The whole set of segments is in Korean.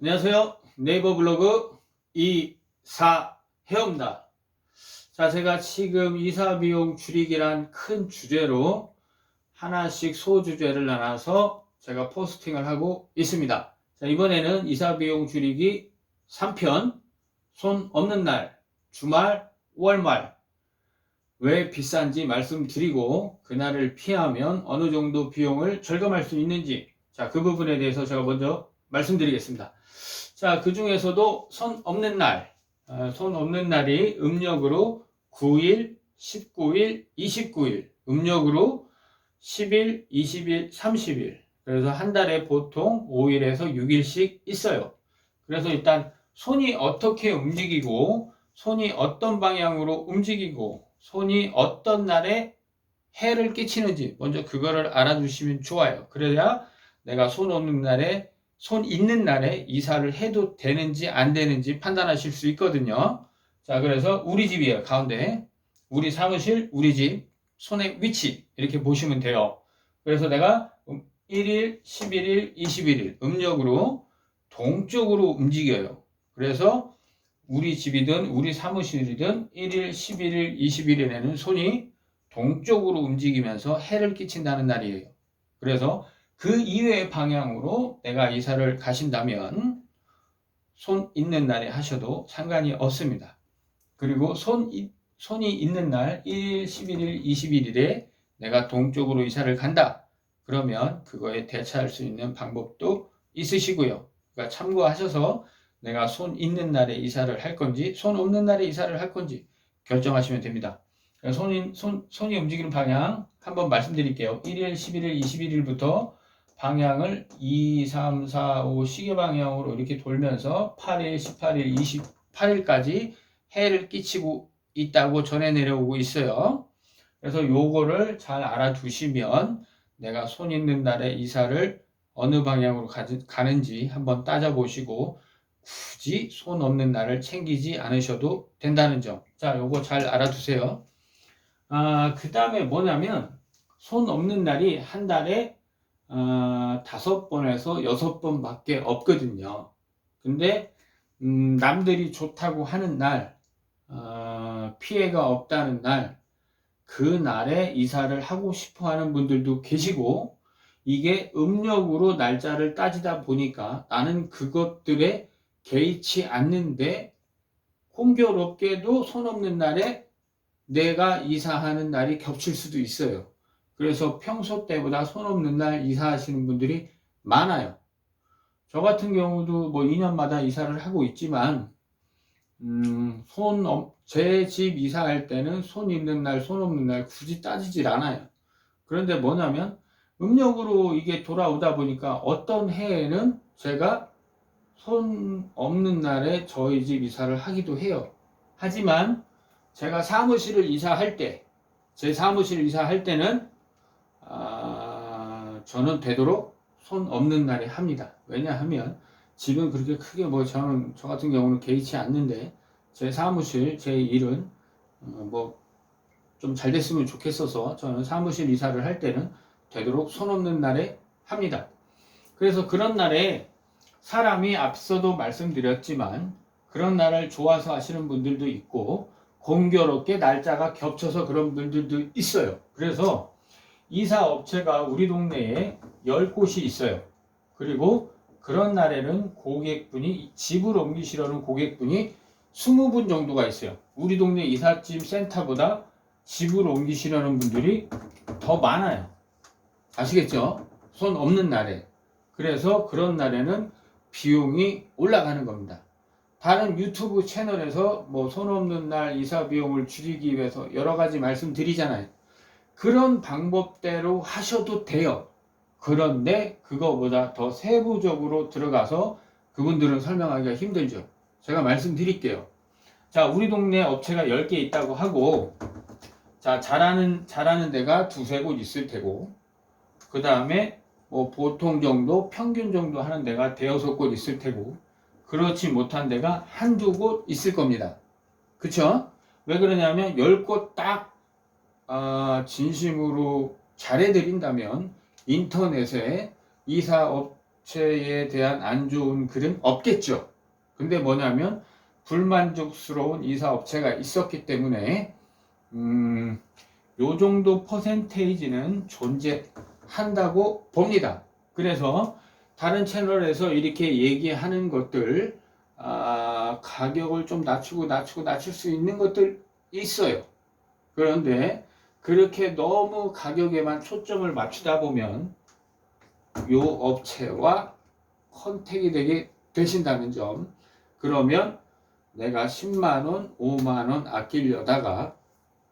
안녕하세요. 네이버 블로그 이사해옵니다. 자, 제가 지금 이사 비용 줄이기란 큰 주제로 하나씩 소주제를 나눠서 제가 포스팅을 하고 있습니다. 자, 이번에는 이사 비용 줄이기 3편, 손 없는 날, 주말, 월말, 왜 비싼지 말씀드리고 그날을 피하면 어느 정도 비용을 절감할 수 있는지, 자, 그 부분에 대해서 제가 먼저 말씀드리겠습니다. 자, 그 중에서도 손 없는 날, 손 없는 날이 음력으로 9일, 19일, 29일, 음력으로 10일, 20일, 30일. 그래서 한 달에 보통 5일에서 6일씩 있어요. 그래서 일단 손이 어떻게 움직이고, 손이 어떤 방향으로 움직이고, 손이 어떤 날에 해를 끼치는지 먼저 그거를 알아두시면 좋아요. 그래야 내가 손 없는 날에 손 있는 날에 이사를 해도 되는지 안 되는지 판단하실 수 있거든요. 자, 그래서 우리 집이에요. 가운데 우리 사무실, 우리 집 손의 위치 이렇게 보시면 돼요. 그래서 내가 1일, 11일, 21일 음력으로 동쪽으로 움직여요. 그래서 우리 집이든 우리 사무실이든 1일, 11일, 21일에는 손이 동쪽으로 움직이면서 해를 끼친다는 날이에요. 그래서 그 이외의 방향으로 내가 이사를 가신다면 손 있는 날에 하셔도 상관이 없습니다. 그리고 손이 있는 날 1일, 11일, 21일에 내가 동쪽으로 이사를 간다. 그러면 그거에 대처할 수 있는 방법도 있으시고요. 그러니까 참고하셔서 내가 손 있는 날에 이사를 할 건지 손 없는 날에 이사를 할 건지 결정하시면 됩니다. 손이 움직이는 방향 한번 말씀드릴게요. 1일, 11일, 21일부터 방향을 2, 3, 4, 5 시계 방향으로 이렇게 돌면서 8일, 18일, 28일까지 해를 끼치고 있다고 전해 내려오고 있어요. 그래서 요거를 잘 알아두시면 내가 손 있는 날에 이사를 어느 방향으로 가는지 한번 따져보시고 굳이 손 없는 날을 챙기지 않으셔도 된다는 점. 자, 요거 잘 알아두세요. 그 다음에 뭐냐면 손 없는 날이 한 달에 5번에서 6번밖에 없거든요. 근데 남들이 좋다고 하는 날, 피해가 없다는 날, 그 날에 이사를 하고 싶어 하는 분들도 계시고, 이게 음력으로 날짜를 따지다 보니까 나는 그것들에 개의치 않는데, 공교롭게도 손 없는 날에 내가 이사하는 날이 겹칠 수도 있어요. 그래서 평소 때보다 손 없는 날 이사하시는 분들이 많아요. 저 같은 경우도 뭐 2년마다 이사를 하고 있지만, 제 집 이사할 때는 손 있는 날, 손 없는 날 굳이 따지질 않아요. 그런데 뭐냐면, 음력으로 이게 돌아오다 보니까 어떤 해에는 제가 손 없는 날에 저희 집 이사를 하기도 해요. 하지만 제가 사무실을 이사할 때, 제 사무실을 이사할 때는, 저는 되도록 손 없는 날에 합니다. 왜냐하면 집은 그렇게 크게 저 같은 경우는 개의치 않는데 제 사무실, 제 일은 좀 잘 됐으면 좋겠어서 저는 사무실 이사를 할 때는 되도록 손 없는 날에 합니다. 그래서 그런 날에 사람이 앞서도 말씀드렸지만 그런 날을 좋아서 하시는 분들도 있고 공교롭게 날짜가 겹쳐서 그런 분들도 있어요. 그래서 이사 업체가 우리 동네에 10곳이 있어요. 그리고 그런 날에는 집을 옮기시려는 고객분이 20분 정도가 있어요. 우리 동네 이삿짐 센터보다 집을 옮기시려는 분들이 더 많아요. 아시겠죠? 손 없는 날에. 그래서 그런 날에는 비용이 올라가는 겁니다. 다른 유튜브 채널에서 손 없는 날 이사 비용을 줄이기 위해서 여러 가지 말씀드리잖아요. 그런 방법대로 하셔도 돼요. 그런데 그거보다 더 세부적으로 들어가서 그분들은 설명하기가 힘들죠. 제가 말씀드릴게요. 자, 우리 동네 업체가 10개 있다고 하고, 자, 잘하는 데가 두세 곳 있을 테고, 그 다음에 보통 정도, 평균 정도 하는 데가 대여섯 곳 있을 테고, 그렇지 못한 데가 한두 곳 있을 겁니다. 그쵸? 왜 그러냐면, 10곳 딱 진심으로 잘해드린다면 인터넷에 업체에 대한 안 좋은 글은 없겠죠. 근데 뭐냐면 불만족스러운 이사 업체가 있었기 때문에 요 정도 퍼센테이지는 존재한다고 봅니다. 그래서 다른 채널에서 이렇게 얘기하는 것들 가격을 좀 낮출 수 있는 것들 있어요. 그런데 그렇게 너무 가격에만 초점을 맞추다 보면 요 업체와 컨택이 되게 되신다는 점. 그러면 내가 10만원, 5만원 아끼려다가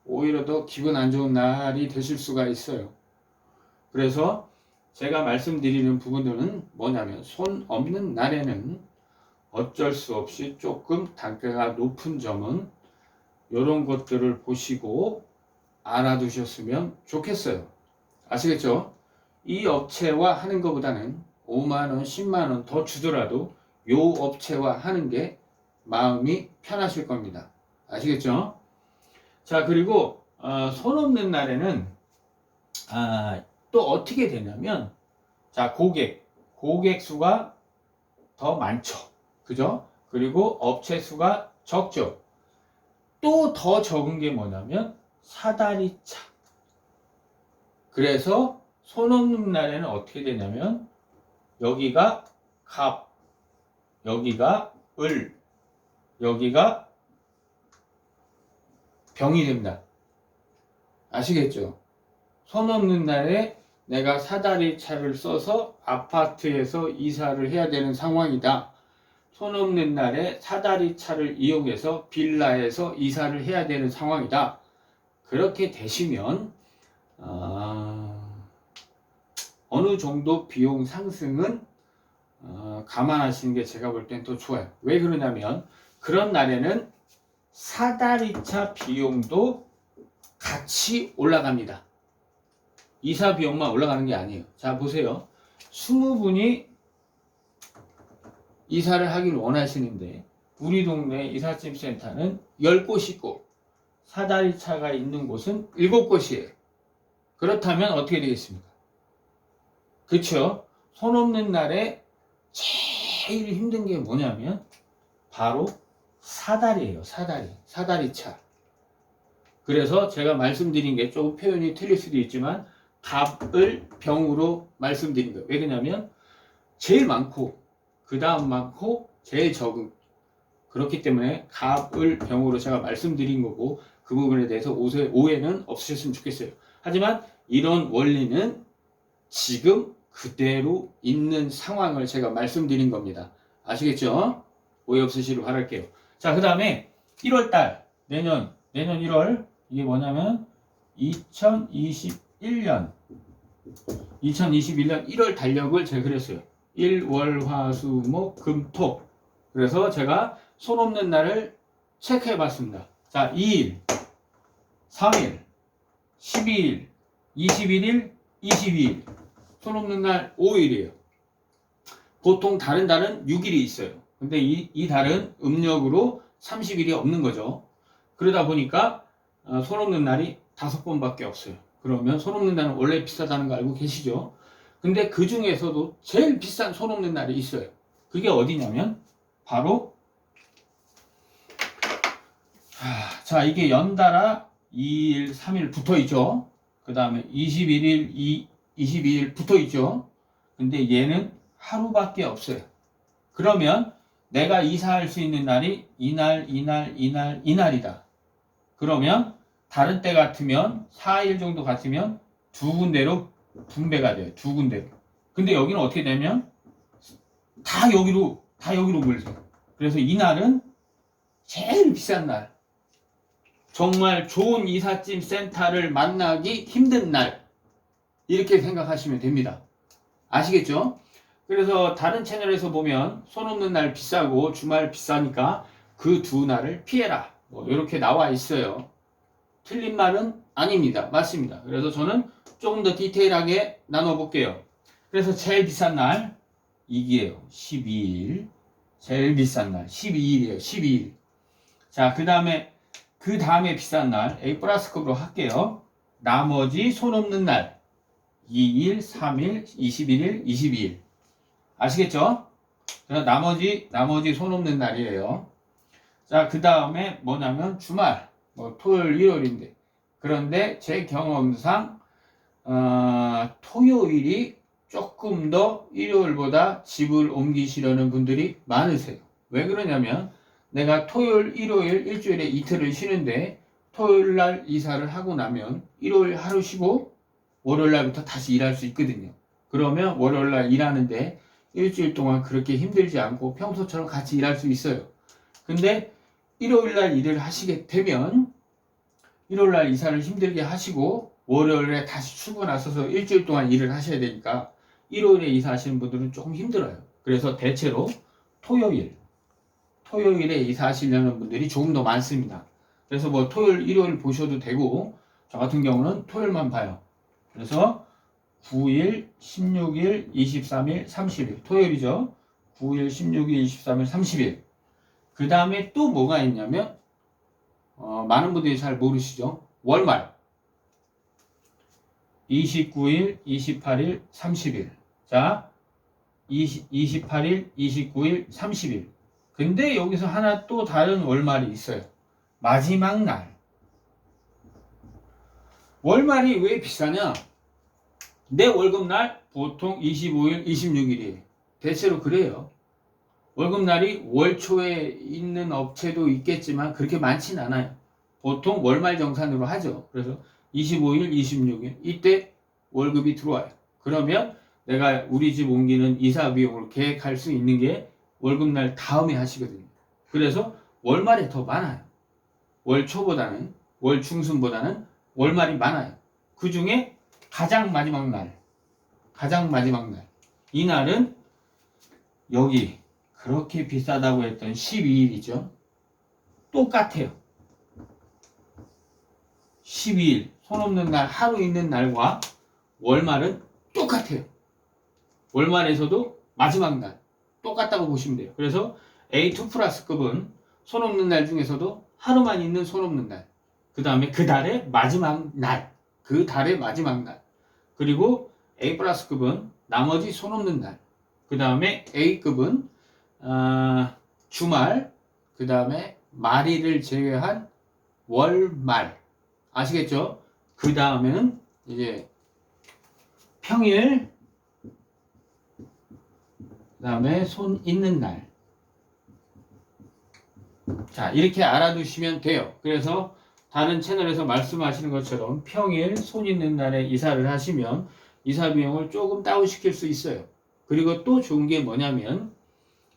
오히려 더 기분 안 좋은 날이 되실 수가 있어요. 그래서 제가 말씀드리는 부분들은 뭐냐면 손 없는 날에는 어쩔 수 없이 조금 단가가 높은 점은 이런 것들을 보시고 알아두셨으면 좋겠어요. 아시겠죠? 이 업체와 하는 것보다는 5만원, 10만원 더 주더라도 이 업체와 하는 게 마음이 편하실 겁니다. 아시겠죠? 자, 그리고 손 없는 날에는 또 어떻게 되냐면, 자, 고객 수가 더 많죠. 그죠? 그리고 업체 수가 적죠. 또 더 적은 게 뭐냐면 사다리 차. 그래서 손 없는 날에는 어떻게 되냐면 여기가 갑, 여기가 을, 여기가 병이 됩니다. 아시겠죠? 손 없는 날에 내가 사다리 차를 써서 아파트에서 이사를 해야 되는 상황이다. 손 없는 날에 사다리 차를 이용해서 빌라에서 이사를 해야 되는 상황이다. 그렇게 되시면 어느 정도 비용 상승은 감안하시는 게 제가 볼 땐 더 좋아요. 왜 그러냐면 그런 날에는 사다리차 비용도 같이 올라갑니다. 이사 비용만 올라가는 게 아니에요. 자, 보세요. 20분이 이사를 하길 원하시는데 우리 동네 이삿짐 센터는 10곳 있고 사다리차가 있는 곳은 7곳이에요. 그렇다면 어떻게 되겠습니까? 그쵸? 손 없는 날에 제일 힘든 게 뭐냐면 바로 사다리예요. 사다리차. 그래서 제가 말씀드린 게 조금 표현이 틀릴 수도 있지만 갑을 병으로 말씀드린 거예요. 왜 그러냐면 제일 많고 그 다음 많고 제일 적은, 그렇기 때문에 갑을 병으로 제가 말씀드린 거고 그 부분에 대해서 오해는 없으셨으면 좋겠어요. 하지만 이런 원리는 지금 그대로 있는 상황을 제가 말씀드린 겁니다. 아시겠죠? 오해 없으시길 바랄게요. 자, 그 다음에 1월달 내년 1월 이게 뭐냐면 2021년 1월 달력을 제가 그렸어요. 1, 월, 화, 수, 목, 금, 토. 그래서 제가 손 없는 날을 체크해 봤습니다. 자, 2일, 3일, 12일, 21일, 22일. 손 없는 날 5일이에요. 보통 다른 달은 6일이 있어요. 근데 이 달은 음력으로 30일이 없는 거죠. 그러다 보니까 손 없는 날이 5번밖에 없어요. 그러면 손 없는 날은 원래 비싸다는 거 알고 계시죠? 근데 그 중에서도 제일 비싼 손 없는 날이 있어요. 그게 어디냐면 바로 자, 이게 연달아 2일, 3일 붙어 있죠. 그 다음에 21일, 22일 붙어 있죠. 근데 얘는 하루밖에 없어요. 그러면 내가 이사할 수 있는 날이 이날이다. 그러면 다른 때 같으면 4일 정도 같으면 두 군데로 분배가 돼요. 두 군데로. 근데 여기는 어떻게 되면 다 여기로 몰려요. 그래서 이날은 제일 비싼 날. 정말 좋은 이삿짐 센터를 만나기 힘든 날. 이렇게 생각하시면 됩니다. 아시겠죠? 그래서 다른 채널에서 보면 손 없는 날 비싸고 주말 비싸니까 그 두 날을 피해라. 뭐 이렇게 나와 있어요. 틀린 말은 아닙니다. 맞습니다. 그래서 저는 조금 더 디테일하게 나눠볼게요. 그래서 제일 비싼 날 이게요. 12일. 제일 비싼 날 12일이에요. 12일. 자, 그 다음에 비싼 날 A 플러스급으로 할게요. 나머지 손 없는 날 2일, 3일, 21일, 22일. 아시겠죠? 그래서 나머지 손 없는 날이에요. 자, 그 다음에 뭐냐면 주말, 뭐 토요일, 일요일인데. 그런데 제 경험상, 토요일이 조금 더 일요일보다 집을 옮기시려는 분들이 많으세요. 왜 그러냐면 내가 토요일, 일요일, 일주일에 이틀을 쉬는데 토요일 날 이사를 하고 나면 일요일 하루 쉬고 월요일 날부터 다시 일할 수 있거든요. 그러면 월요일 날 일하는데 일주일 동안 그렇게 힘들지 않고 평소처럼 같이 일할 수 있어요. 근데 일요일 날 일을 하시게 되면 일요일 날 이사를 힘들게 하시고 월요일에 다시 출근하셔서 일주일 동안 일을 하셔야 되니까 일요일에 이사하시는 분들은 조금 힘들어요. 그래서 대체로 토요일에 이사하시려는 분들이 조금 더 많습니다. 그래서 뭐 토요일, 일요일 보셔도 되고 저 같은 경우는 토요일만 봐요. 그래서 9일, 16일, 23일, 30일 토요일이죠. 9일, 16일, 23일, 30일 그 다음에 또 뭐가 있냐면 많은 분들이 잘 모르시죠. 월말 29일, 28일, 30일 자 28일, 29일, 30일 근데 여기서 하나 또 다른 월말이 있어요. 마지막 날 월말이 왜 비싸냐? 내 월급날 보통 25일, 26일이에요. 대체로 그래요. 월급날이 월초에 있는 업체도 있겠지만 그렇게 많지는 않아요. 보통 월말 정산으로 하죠. 그래서 25일, 26일 이때 월급이 들어와요. 그러면 내가 우리 집 옮기는 이사 비용을 계획할 수 있는 게 월급날 다음에 하시거든요. 그래서 월말에 더 많아요. 월초보다는 월중순보다는 월말이 많아요. 그 중에 가장 마지막 날 이날은 여기 그렇게 비싸다고 했던 12일이죠. 똑같아요. 12일 손 없는 날 하루 있는 날과 월말은 똑같아요. 월말에서도 마지막 날 똑같다고 보시면 돼요. 그래서 A2 플러스급은 손 없는 날 중에서도 하루만 있는 손 없는 날, 그 다음에 그 달의 마지막 날, 그리고 A 플러스급은 나머지 손 없는 날, 그 다음에 A급은 주말, 그 다음에 말일을 제외한 월말 아시겠죠? 그 다음에는 이제 평일, 그 다음에 손 있는 날. 자, 이렇게 알아두시면 돼요. 그래서 다른 채널에서 말씀하시는 것처럼 평일, 손 있는 날에 이사를 하시면 이사 비용을 조금 다운시킬 수 있어요. 그리고 또 좋은 게 뭐냐면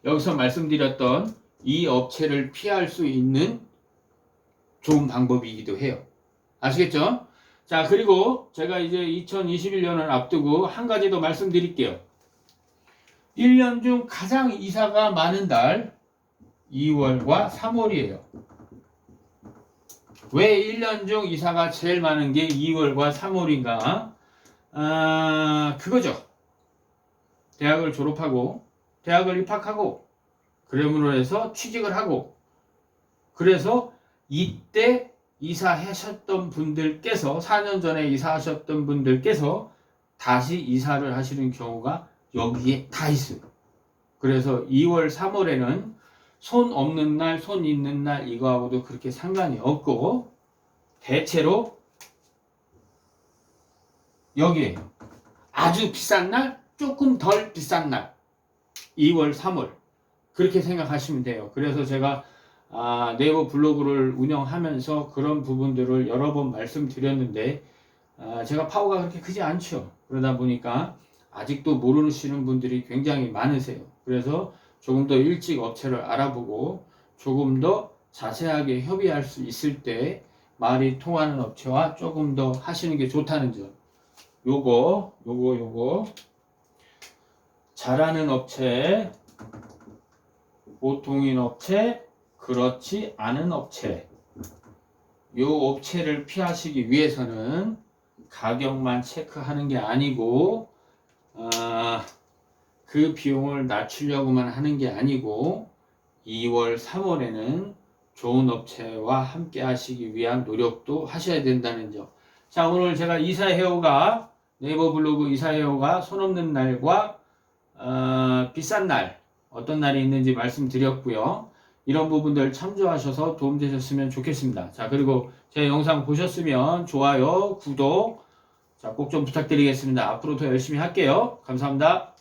여기서 말씀드렸던 이 업체를 피할 수 있는 좋은 방법이기도 해요. 아시겠죠? 자, 그리고 제가 이제 2021년을 앞두고 한 가지 더 말씀드릴게요. 1년 중 가장 이사가 많은 달 2월과 3월이에요. 왜 1년 중 이사가 제일 많은 게 2월과 3월인가? 그거죠. 대학을 졸업하고 대학을 입학하고 그러므로 해서 취직을 하고 그래서 이때 이사하셨던 분들께서 4년 전에 이사하셨던 분들께서 다시 이사를 하시는 경우가 여기에 다 있어요. 그래서 2월, 3월에는 손 없는 날, 손 있는 날 이거하고도 그렇게 상관이 없고 대체로 여기에요. 아주 비싼 날, 조금 덜 비싼 날 2월, 3월 그렇게 생각하시면 돼요. 그래서 제가 네이버 블로그를 운영하면서 그런 부분들을 여러 번 말씀드렸는데 제가 파워가 그렇게 크지 않죠. 그러다 보니까 아직도 모르시는 분들이 굉장히 많으세요. 그래서 조금 더 일찍 업체를 알아보고 조금 더 자세하게 협의할 수 있을 때 말이 통하는 업체와 조금 더 하시는 게 좋다는 점. 요거 잘하는 업체, 보통인 업체, 그렇지 않은 업체. 요 업체를 피하시기 위해서는 가격만 체크하는 게 아니고 그 비용을 낮추려고만 하는 게 아니고 2월, 3월에는 좋은 업체와 함께 하시기 위한 노력도 하셔야 된다는 점. 자, 오늘 제가 이사해오가 네이버 블로그 이사해오가 손 없는 날과 비싼 날, 어떤 날이 있는지 말씀드렸고요. 이런 부분들 참조하셔서 도움되셨으면 좋겠습니다. 자, 그리고 제 영상 보셨으면 좋아요, 구독, 자, 꼭 좀 부탁드리겠습니다. 앞으로 더 열심히 할게요. 감사합니다.